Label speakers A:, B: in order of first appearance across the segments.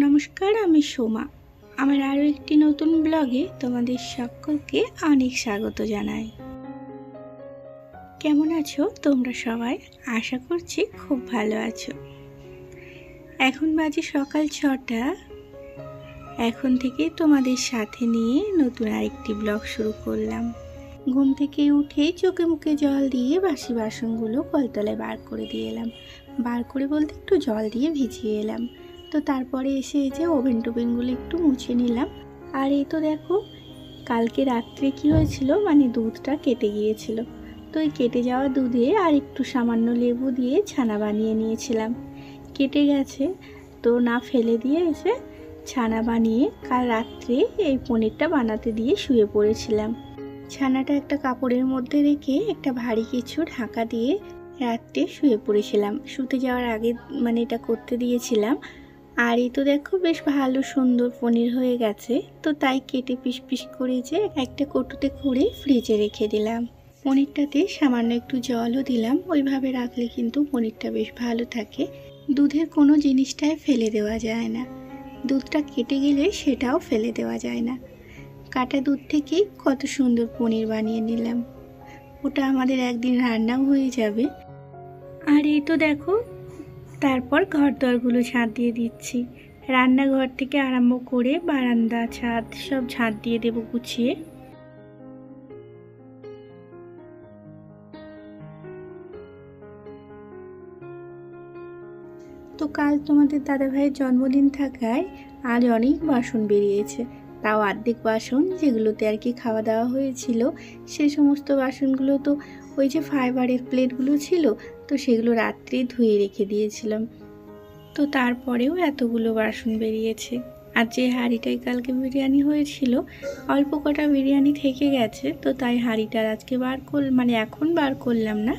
A: নমস্কার, আমি সোমা। আমার আরও একটি নতুন ব্লগে তোমাদের সকলকে অনেক স্বাগত জানাই। কেমন আছো তোমরা সবাই? আশা করছি খুব ভালো আছো। এখন বাজে সকাল 6টা। এখন থেকেই তোমাদের সাথে নিয়ে নতুন আরেকটি ব্লগ শুরু করলাম। ঘুম থেকে উঠেই চোখে মুখে জল দিয়ে বাসি বাসনগুলো কলতলায় বার করে দিয়ে এলাম। বার করে বলতে একটু জল দিয়ে ভিজিয়ে এলাম। তো তারপরে এসে এই যে ওভেন টোভেনগুলো একটু মুছে নিলাম। আর এই তো দেখো, কালকে রাত্রে কি হয়েছিল, মানে দুধটা কেটে গিয়েছিল। তো এই কেটে যাওয়া দুধে আর একটু সামান্য লেবু দিয়ে ছানা বানিয়ে নিয়েছিলাম। কেটে গেছে তো না ফেলে দিয়ে এসে ছানা বানিয়ে কাল রাত্রে এই পনিরটা বানাতে দিয়ে শুয়ে পড়েছিলাম। ছানাটা একটা কাপড়ের মধ্যে রেখে একটা ভারী কিছু ঢাকা দিয়ে রাত্রে শুয়ে পড়েছিলাম। শুতে যাওয়ার আগে মানে এটা করতে দিয়েছিলাম। আর এই তো দেখো বেশ ভালো সুন্দর পনির হয়ে গেছে। তো তাই কেটে পিস পিস করে যে একটা কৌটোতে করে ফ্রিজে রেখে দিলাম। পনিরটাতে সামান্য একটু জলও দিলাম। ওইভাবে রাখলে কিন্তু পনিরটা বেশ ভালো থাকে। দুধের কোনো জিনিসটাই ফেলে দেওয়া যায় না। দুধটা কেটে গেলে সেটাও ফেলে দেওয়া যায় না। কাটা দুধ থেকেই কত সুন্দর পনির বানিয়ে নিলাম। ওটা আমাদের একদিন রান্নাও হয়ে যাবে। আর এই তো দেখো, তারপর ঘর দরগুলো ঝাঁট দিয়ে দিচ্ছি। রান্নাঘর থেকে আরম্ভ করে বারান্দা, ছাদ সব ঝাঁট দিয়ে দেবো গুছিয়ে। তো কাল তোমাদের দাদাভাইয়ের জন্মদিন থাকায় আজ অনেক বাসন বেরিয়েছে। তাও অর্ধেক বাসন যেগুলোতে আর কি খাওয়া দাওয়া হয়েছিল, সেই সমস্ত বাসনগুলো তো ওই যে ফাইবারের প্লেটগুলো ছিল, তো সেগুলো রাত্রে ধুয়ে রেখে দিয়েছিলাম। তো তারপরেও এতগুলো বাসন বেরিয়েছে। আর যে হাঁড়িটায় কালকে বিরিয়ানি হয়েছিল, অল্প কটা বিরিয়ানি থেকে গেছে। তো তাই হাঁড়িটার আজকে মানে এখন বার করলাম না।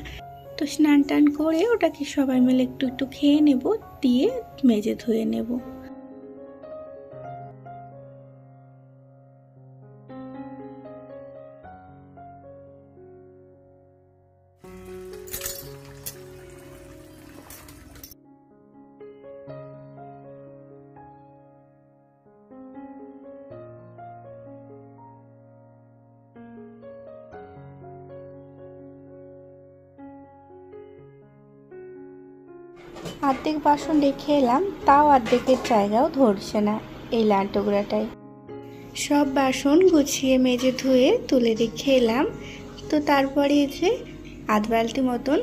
A: তো স্নান টান করে ওটাকে সবাই মিলে একটু একটু খেয়ে নেব, দিয়ে মেজে ধুয়ে নেব। অর্ধেক বাসন রেখে এলাম, তাও অর্ধেকের জায়গাও ধরছে না এই লাড্ডুগুড়াটায়। সব বাসন গুছিয়ে মেজে ধুয়ে তুলে রেখে এলাম। তো তারপরে এসে আধ বালতি মতন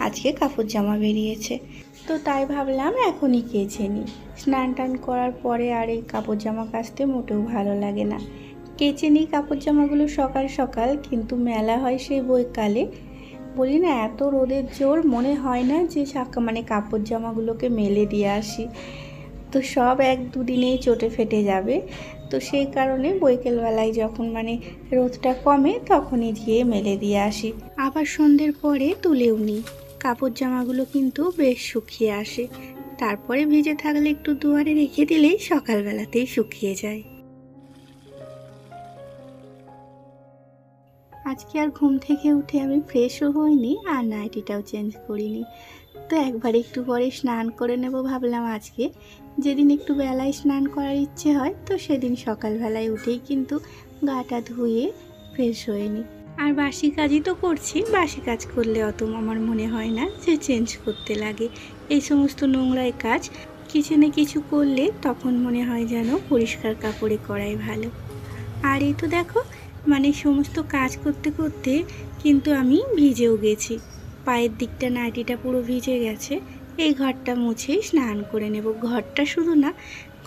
A: আজকে কাপড় জামা বেরিয়েছে। তো তাই ভাবলাম এখনই কেচে নিই। স্নান টান করার পরে আর এই কাপড় জামা কাচতে মোটেও ভালো লাগে না। কেচে নিই কাপড় জামাগুলো সকাল সকাল, কিন্তু মেলা হয় সেই বৈকালে। বলি না, এত রোদের জোর মনে হয় না যে মানে কাপড় জামাগুলোকে মেলে দিয়ে আসি। তো সব এক দুদিনেই চটে ফেটে যাবে। তো সেই কারণে বৈকালবেলায় যখন মানে রোদটা কমে তখনই গিয়ে মেলে দিয়ে আসি। আবার সন্ধ্যের পরে তুলেও নিই। কাপড় জামাগুলো কিন্তু বেশ শুকিয়ে আসে। তারপরে ভিজে থাকলে একটু দুয়ারে রেখে দিলেই সকালবেলাতেই শুকিয়ে যায়। আজকে আর ঘুম থেকে উঠে আমি ফ্রেশও হইনি, আর নাইটিটাও চেঞ্জ করিনি। তো একবার একটু পরে স্নান করে নেব ভাবলাম আজকে। যেদিন একটু বেলায় স্নান করার ইচ্ছে হয়, তো সেদিন সকালবেলায় উঠেই কিন্তু গাটা ধুয়ে ফ্রেশ হয়ে নিই। আর বাসি কাজই তো করছি, বাসি কাজ করলে অত আমার মনে হয় না যে চেঞ্জ করতে লাগে। এই সমস্ত নোংরায় কাজ কিচেনে কিছু করলে তখন মনে হয় যেন পরিষ্কার কাপড়ে করাই ভালো। আর এই তো দেখো, মানে সমস্ত কাজ করতে করতে কিন্তু আমি ভিজেও গেছি। পায়ের দিকটা নাইটিটা পুরো ভিজে গেছে। এই ঘরটা মুছেই স্নান করে নেব। ঘরটা শুধু না,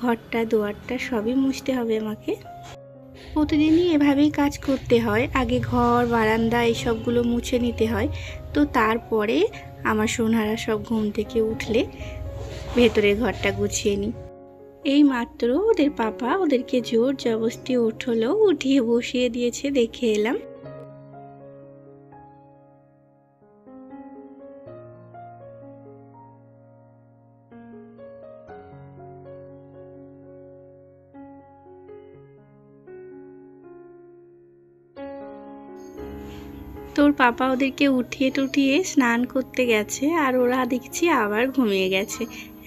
A: ঘরটা দুয়ারটা সবই মুছতে হবে আমাকে। প্রতিদিনই এভাবেই কাজ করতে হয়। আগে ঘর বারান্দা এইসবগুলো মুছে নিতে হয়। তো তারপরে আমার সোনারা সব ঘুম থেকে উঠলে ভেতরের ঘরটা গুছিয়ে নিই। এই মাত্র ওদের পাপা ওদেরকে জোর জবরদস্তি উঠলো, উঠিয়ে বসিয়ে দিয়েছে, দেখে এলাম। তোর পাপা ওদেরকে উঠিয়ে টুঠিয়ে স্নান করতে গেছে, আর ওরা দেখছি আবার ঘুমিয়ে গেছে।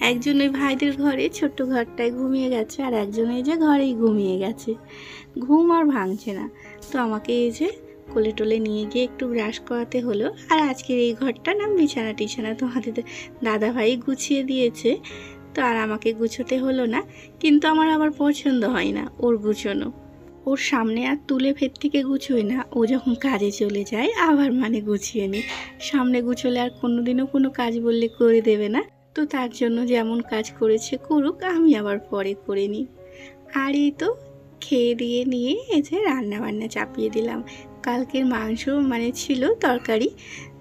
A: একজন ওই ভাইদের ঘরে ছোট্ট ঘরটায় ঘুমিয়ে গেছে, আর একজন এই যে ঘরেই ঘুমিয়ে গেছে। ঘুম আর ভাঙছে না। তো আমাকে এই যে কোলে টোলে নিয়ে গিয়ে একটু ব্রাশ করাতে হলো। আর আজকের এই ঘরটা না বিছানা টিছানা তোমাদের দাদাভাই গুছিয়ে দিয়েছে, তো আর আমাকে গুছোতে হলো না। কিন্তু আমার আবার পছন্দ হয় না ওর গুছোনো। ওর সামনে আর তুলে ফের থেকে গুছোই না, ও যখন কাজে চলে যায় আবার মানে গুছিয়ে নিই। সামনে গুছোলে আর কোনোদিনও কোনো কাজ বললে করে দেবে না, তো তার জন্য যেমন কাজ করেছে করুক, আমি আবার পরে করে নিই। আর এই তো খেয়ে দিয়ে নিয়ে এই যে রান্না বান্না চাপিয়ে দিলাম। কালকের মাংস মানে ছিল তরকারি,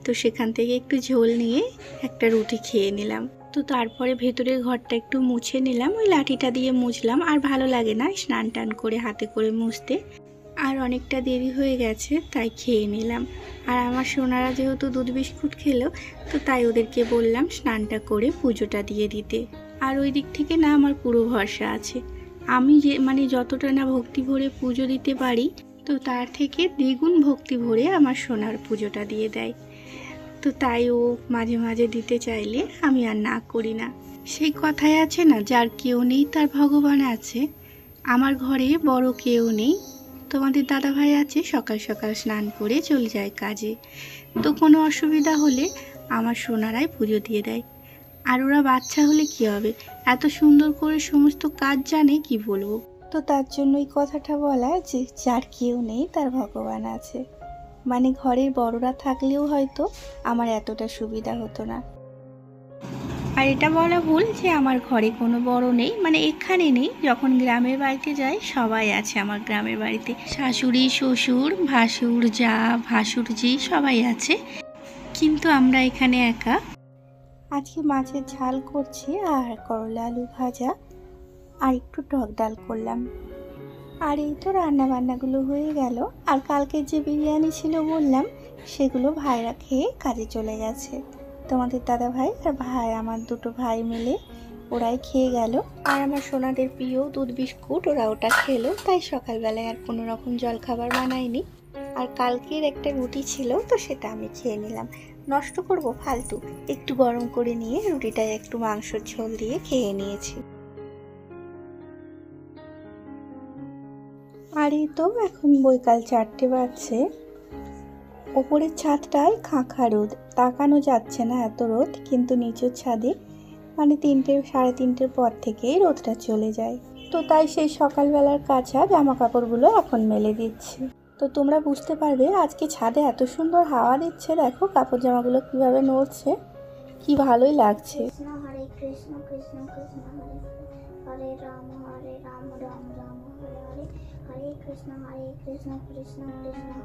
A: তো সেখান থেকে একটু ঝোল নিয়ে একটা রুটি খেয়ে নিলাম। তো তারপরে ভেতরের ঘরটা একটু মুছে নিলাম, ওই লাঠিটা দিয়ে মুছলাম। আর ভালো লাগে না স্নান টান করে হাতে করে মুছতে। আর অনেকটা দেরি হয়ে গেছে তাই খেয়ে নিলাম। আর আমার সোনারা যেহেতু দুধ বিস্কুট খেলো, তো তাই ওদেরকে বললাম স্নানটা করে পুজোটা দিয়ে দিতে। আর ওই দিক থেকে না আমার পুরো ভরসা আছে। আমি যে মানে যতটা না ভক্তি ভরে পুজো দিতে পারি, তো তার থেকে দ্বিগুণ ভক্তি ভরে আমার সোনার পুজোটা দিয়ে দেয়। তো তাই ও মাঝে মাঝে দিতে চাইলে আমি আর না করি না। সেই কথাই আছে না, যার কেউ নেই তার ভগবান আছে। আমার ঘরে বড় কেউ নেই। তোমাদের দাদাভাই আছে, সকাল সকাল স্নান করে চলে যায় কাজে। তো কোনো অসুবিধা হলে আমার সোনারাই পুজো দিয়ে দেয়। আর ওরা বাচ্চা হলে কি হবে, এত সুন্দর করে সমস্ত কাজ জানে কি বলবো। তো তার জন্য এই কথাটা বলা যে যার কেউ নেই তার ভগবান আছে। মানে ঘরের বড়রা থাকলেও হয়তো আমার এতটা সুবিধা হতো না। আর এটা বলা ভুল যে আমার ঘরে কোনো বড় নেই, মানে এখানে নেই। যখন গ্রামের বাড়িতে যাই সবাই আছে আমার গ্রামের বাড়িতে, শাশুড়ি শ্বশুর ভাসুর যা ভাসুরজি সবাই আছে, কিন্তু আমরা এখানে একা। আজকে মাছের ঝাল করছি, আর করলা আলু ভাজা, আর একটু টক ডাল করলাম। আর এই তো রান্না বান্নাগুলো হয়ে গেল। আর কালকের যে বিরিয়ানি ছিল বললাম, সেগুলো ভাইরা খেয়ে কাজে চলে গেছে। তোমাদের দাদা ভাই আর ভাই, আমার দুটো ভাই মিলে ওরাই খেয়ে গেল। আর আমার সোনাদের প্রিয় দুধ বিস্কুট, ওরা ওটা খেলো। তাই সকালবেলায় আর কোনো রকম জলখাবার বানাইনি। আর কালকের একটা রুটি ছিল, তো সেটা আমি খেয়ে নিলাম। নষ্ট করব ফালতু, একটু গরম করে নিয়ে রুটিটায় একটু মাংসর ঝোল দিয়ে খেয়ে নিয়েছি। আর এই তো এখন বৈকাল 4টে বাজছে। ওপরের ছাদটায় খাঁখা রোদ, তাকানো যাচ্ছে না এত রোদ, কিন্তু নিচের ছাদে মানে 3টে সাড়ে 3টের পর থেকেই রোদটা চলে যায়। তো তাই সেই সকালবেলার কাঁচা জামা কাপড়গুলো এখন মেলে দিচ্ছি। তো তোমরা বুঝতে পারবে আজকে ছাদে এত সুন্দর হাওয়া দিচ্ছে, দেখো কাপড় জামাগুলো কিভাবে নড়ছে, কি ভালোই লাগছে।
B: হরে কৃষ্ণ কৃষ্ণ কৃষ্ণ হরে হরে রাম রাম রাম হরে হরে, হরে কৃষ্ণ কৃষ্ণ কৃষ্ণ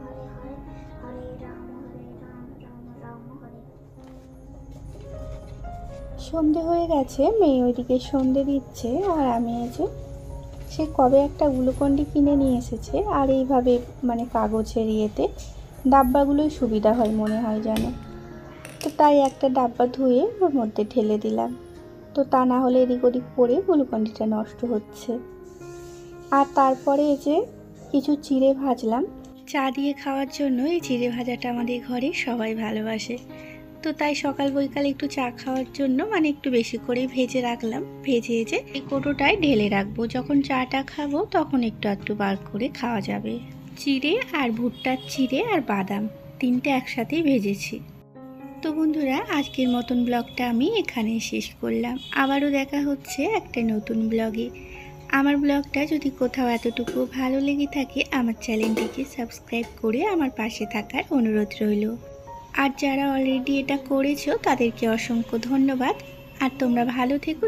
B: হরে হরে, হরে রাম রাম রাম হরে।
A: সন্ধে হয়ে গেছে, মেয়ে ওইদিকে সন্ধে দিচ্ছে, আর আমি এই যে সে কবে একটা গ্লুকন্ডি কিনে নিয়ে এসেছে। আর এইভাবে মানে কাগজের ইয়েতে ডাব্বাগুলোই সুবিধা হয় মনে হয় যেন। তো তাই একটা ডাব্বা ধুয়ে ওর মধ্যে ঢেলে দিলাম, তো তা না হলে এদিক ওদিক পরে গ্লুকন্ডিটা নষ্ট হচ্ছে। আর তারপরে এই যে কিছু চিড়ে ভাজলাম চা দিয়ে খাওয়ার জন্য। এই চিড়ে ভাজাটা আমাদের ঘরে সবাই ভালোবাসে, তো তাই সকাল বৈকাল একটু চা খাওয়ার জন্য মানে একটু বেশি করে ভেজে রাখলাম। ভেজে যে এই কোটোটায় ঢেলে রাখবো, যখন চাটা খাবো তখন একটু একটু বার করে খাওয়া যাবে। চিড়ে আর ভুট্টার চিড়ে আর বাদাম 3টে একসাথেই ভেজেছি। তো বন্ধুরা, আজকের মতন ব্লগটা আমি এখানেই শেষ করলাম। আবারও দেখা হচ্ছে একটা নতুন ব্লগে। আমার ব্লগটা যদি কোথাও এতটুকু ভালো লেগে থাকে, আমার চ্যানেলটিকে সাবস্ক্রাইব করে আমার পাশে থাকার অনুরোধ রইল। আর যারা অলরেডি এটা করেছো তাদেরকে অসংখ্য ধন্যবাদ। আর তোমরা ভালো থেকো।